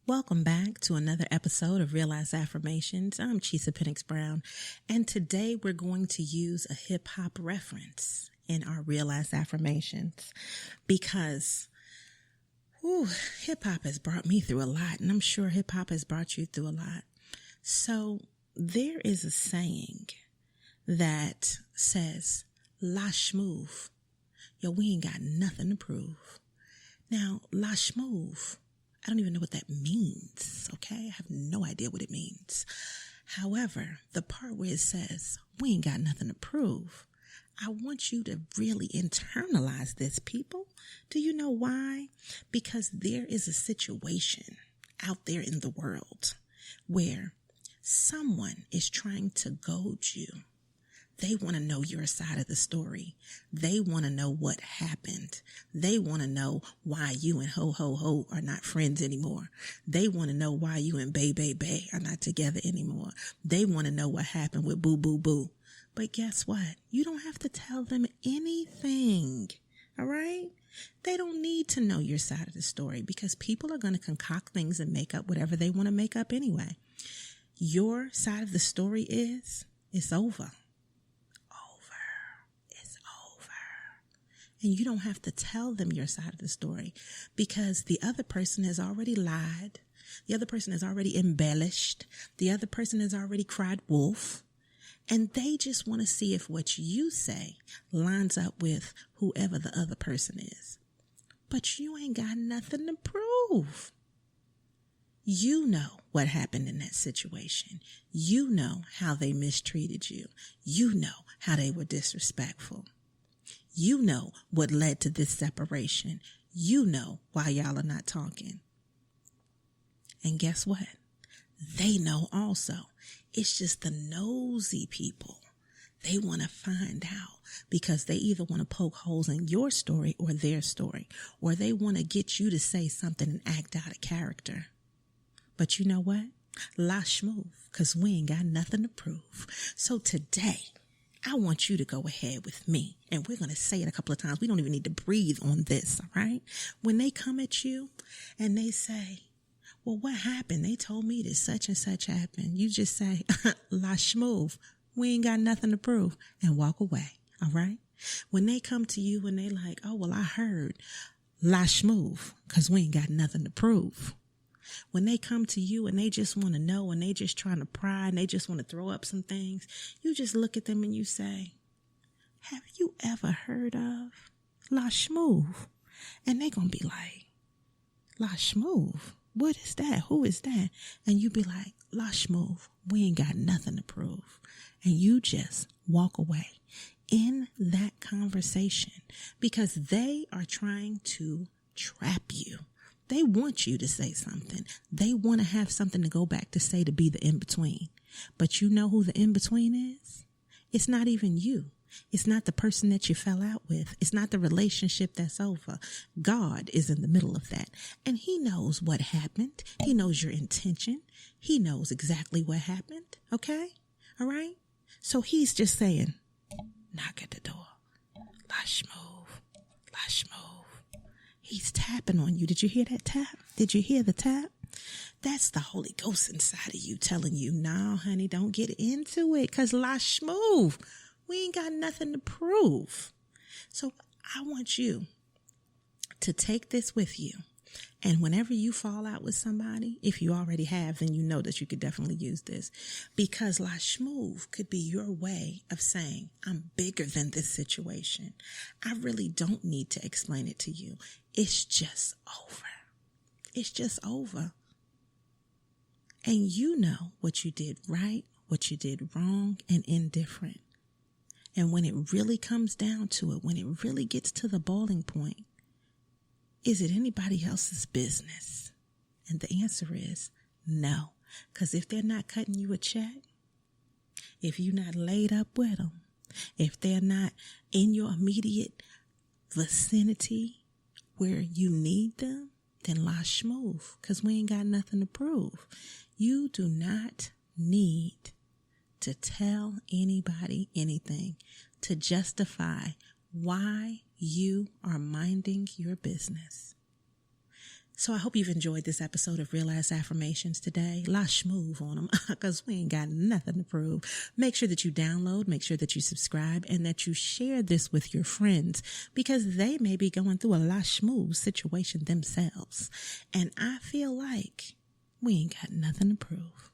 Welcome back to another episode of Ass Affirmations. I'm Chisa Pennix-Brown, and today we're going to use a hip-hop reference in our Ass Affirmations because hip-hop has brought me through a lot, and I'm sure hip-hop has brought you through a lot. So there is a saying that says, LaShmoove, yo, we ain't got nothing to prove. Now, LaShmoove, I don't even know what that means, okay? I have no idea what it means. However, the part where it says, we ain't got nothing to prove, I want you to really internalize this, people. Do you know why? Because there is a situation out there in the world where someone is trying to goad you. They want to know your side of the story. They want to know what happened. They want to know why you and Ho Ho Ho are not friends anymore. They want to know why you and Bay Bay Bay are not together anymore. They want to know what happened with Boo Boo Boo. But guess what? You don't have to tell them anything. All right? They don't need to know your side of the story because people are going to concoct things and make up whatever they want to make up anyway. Your side of the story is, it's over. And you don't have to tell them your side of the story because the other person has already lied. The other person has already embellished. The other person has already cried wolf. And they just want to see if what you say lines up with whoever the other person is. But you ain't got nothing to prove. You know what happened in that situation. You know how they mistreated you. You know how they were disrespectful. You know what led to this separation. You know why y'all are not talking. And guess what? They know also. It's just the nosy people. They want to find out because they either want to poke holes in your story or their story, or they want to get you to say something and act out of character. But you know what? LaShmoove, because we ain't got nothing to prove. So today, I want you to go ahead with me, and we're going to say it a couple of times. We don't even need to breathe on this, all right? When they come at you and they say, well, what happened? They told me that such and such happened. You just say, LaShmoove, we ain't got nothing to prove, and walk away, all right? When they come to you and they like, oh, well, I heard, LaShmoove, because we ain't got nothing to prove. When they come to you and they just want to know and they just trying to pry and they just want to throw up some things, you just look at them and you say, have you ever heard of LaShmoove? And they going to be like, LaShmoove? What is that? Who is that? And you be like, LaShmoove, we ain't got nothing to prove. And you just walk away in that conversation because they are trying to trap you. They want you to say something. They want to have something to go back to say to be the in-between. But you know who the in-between is? It's not even you. It's not the person that you fell out with. It's not the relationship that's over. God is in the middle of that. And he knows what happened. He knows your intention. He knows exactly what happened. Okay? All right? So he's just saying, knock at the door. LaShmoove. LaShmoove. He's tapping on you. Did you hear that tap? Did you hear the tap? That's the Holy Ghost inside of you telling you, no, honey, don't get into it because LaShmoove, we ain't got nothing to prove. So I want you to take this with you. And whenever you fall out with somebody, if you already have, then you know that you could definitely use this because LaShmoove could be your way of saying, I'm bigger than this situation. I really don't need to explain it to you. It's just over. It's just over. And you know what you did right, what you did wrong, and indifferent. And when it really comes down to it, when it really gets to the boiling point, is it anybody else's business? And the answer is no. Because if they're not cutting you a check, if you're not laid up with them, if they're not in your immediate vicinity where you need them, then LaShmoove, because we ain't got nothing to prove. You do not need to tell anybody anything to justify why you are minding your business. So I hope you've enjoyed this episode of Real Ass Affirmations today. LaShmoove on them, because we ain't got nothing to prove. Make sure that you download, make sure that you subscribe, and that you share this with your friends, because they may be going through a LaShmoove situation themselves. And I feel like we ain't got nothing to prove.